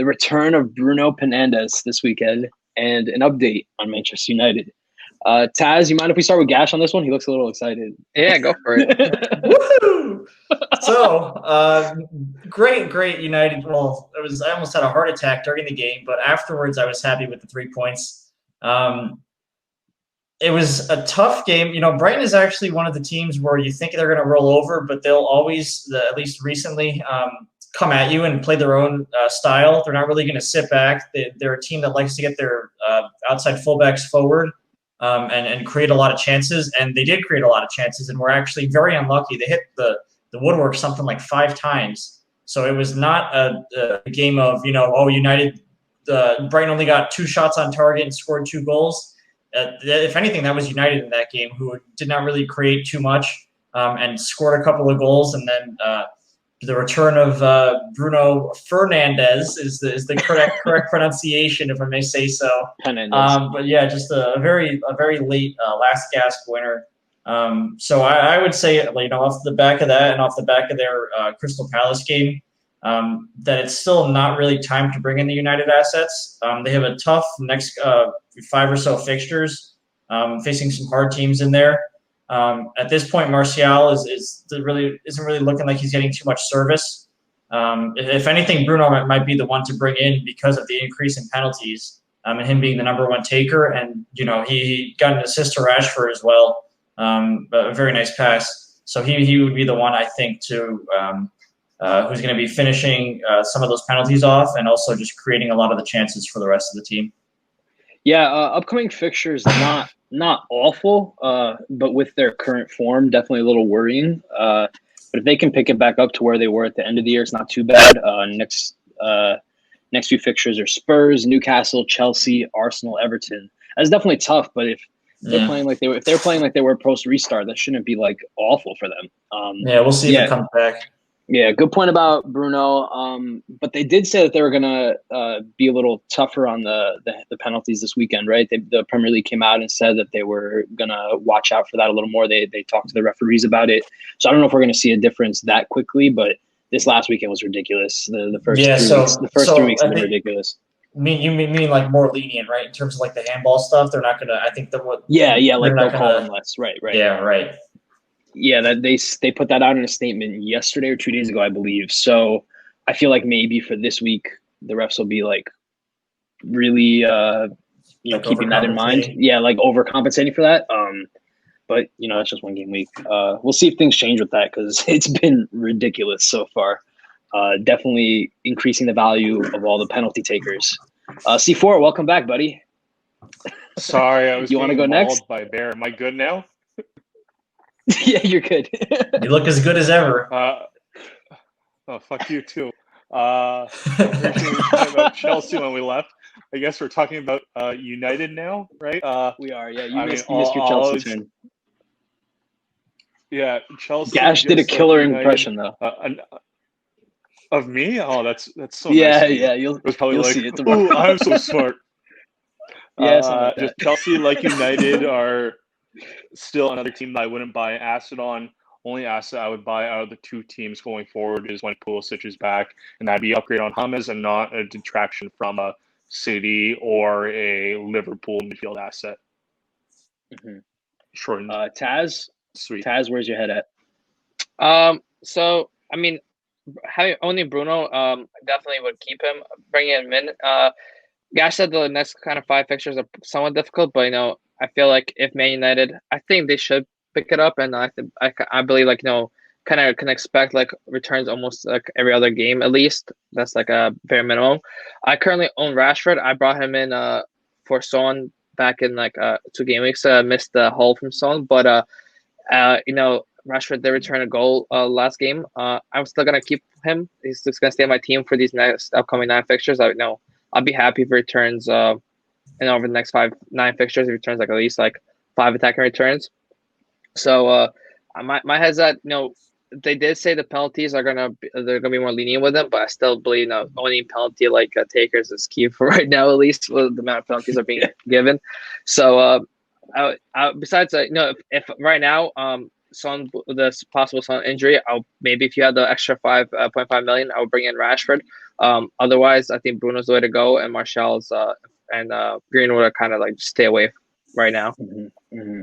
the return of Bruno Penandes this weekend, and an update on Manchester United. Tazz, you mind if we start with Gash on this one? He looks a little excited. Yeah, go for it. Woohoo! So, great United. Well, I almost had a heart attack during the game, but afterwards I was happy with the 3 points. It was a tough game. Brighton is actually one of the teams where you think they're going to roll over, but they'll always, at least recently, come at you and play their own style. They're not really going to sit back. They're a team that likes to get their outside fullbacks forward and create a lot of chances. And they did create a lot of chances and were actually very unlucky. They hit the woodwork something like 5 times. So it was not a game of, United, Brighton only got 2 shots on target and scored 2 goals. If anything, that was United in that game, who did not really create too much and scored a couple of goals. And then the return of Bruno Fernandes is the correct pronunciation, if I may say so. But yeah, just a very late last gasp winner. So I would say, off the back of that and off the back of their Crystal Palace game, that it's still not really time to bring in the United assets. They have a tough next 5 or so fixtures, facing some hard teams in there. At this point, Martial isn't really looking like he's getting too much service. If anything, Bruno might be the one to bring in because of the increase in penalties and him being the number 1 taker. And he got an assist to Rashford as well, a very nice pass. So he would be the one, I think, to who's going to be finishing some of those penalties off and also just creating a lot of the chances for the rest of the team. Yeah, upcoming fixtures not awful, but with their current form, definitely a little worrying. But if they can pick it back up to where they were at the end of the year, it's not too bad. Next few fixtures are Spurs, Newcastle, Chelsea, Arsenal, Everton. That's definitely tough, but if they're playing like they were post restart, that shouldn't be like awful for them. We'll see if it comes back. Yeah, good point about Bruno. But they did say that they were gonna be a little tougher on the penalties this weekend, right? The Premier League came out and said that they were gonna watch out for that a little more. They talked to the referees about it. So I don't know if we're gonna see a difference that quickly, but this last weekend was ridiculous. The first 3 weeks have been ridiculous. You mean like more lenient, right? In terms of like the handball stuff, they're not gonna. I think that what. Yeah, like they'll call them less, right. Yeah, right. Yeah, that they put that out in a statement yesterday or 2 days ago, I believe. So I feel like maybe for this week, the refs will be like really, keeping that in mind. Yeah, like overcompensating for that. But that's just 1 game week. We'll see if things change with that because it's been ridiculous so far. Definitely increasing the value of all the penalty takers. C4, welcome back, buddy. Sorry, I was. You want to go next? By Bear, am I good now? Yeah, you're good. You look as good as ever. Fuck you too. Originally we were talking about Chelsea when we left. I guess we're talking about United now, right? We are. Yeah, you missed your Chelsea turn. Yeah, Chelsea. Gash did a killer impression though. Of me? Oh, that's so. Yeah, nice. yeah. It was probably like, see it ooh, I'm so smart. Yeah, just Chelsea, like United, are still another team that I wouldn't buy an asset on. Only asset I would buy out of the 2 teams going forward is when Pulisic is back, and that'd be upgrade on Hummus and not a detraction from a City or a Liverpool midfield asset. Mm-hmm. Short. Tazz, Sweet. Tazz, where's your head at? So I mean, having only Bruno, definitely would keep him, bringing him in. Gash said the next kind of 5 fixtures are somewhat difficult, but I feel like if Man United, I think they should pick it up, and I believe kind of can expect like returns almost like every other game at least. That's like a bare minimum. I currently own Rashford. I brought him in for Son back in like 2 game weeks. Missed the haul from Son, but Rashford did return a goal last game. I'm still gonna keep him. He's just gonna stay on my team for these next upcoming 9 fixtures. I'll be happy if he returns over the next 9 fixtures. He returns like at least like 5 attacking returns. So my head's at they did say the penalties they're gonna be more lenient with them, but I still believe owning penalty takers is key for right now, at least with the amount of penalties are being given. So besides if right now the possible Son injury, I'll maybe if you had the extra 5.5 million, I would bring in Rashford. Otherwise, I think Bruno's the way to go, and Martial's and Greenwood are kind of like stay away right now. Mm-hmm. Mm-hmm.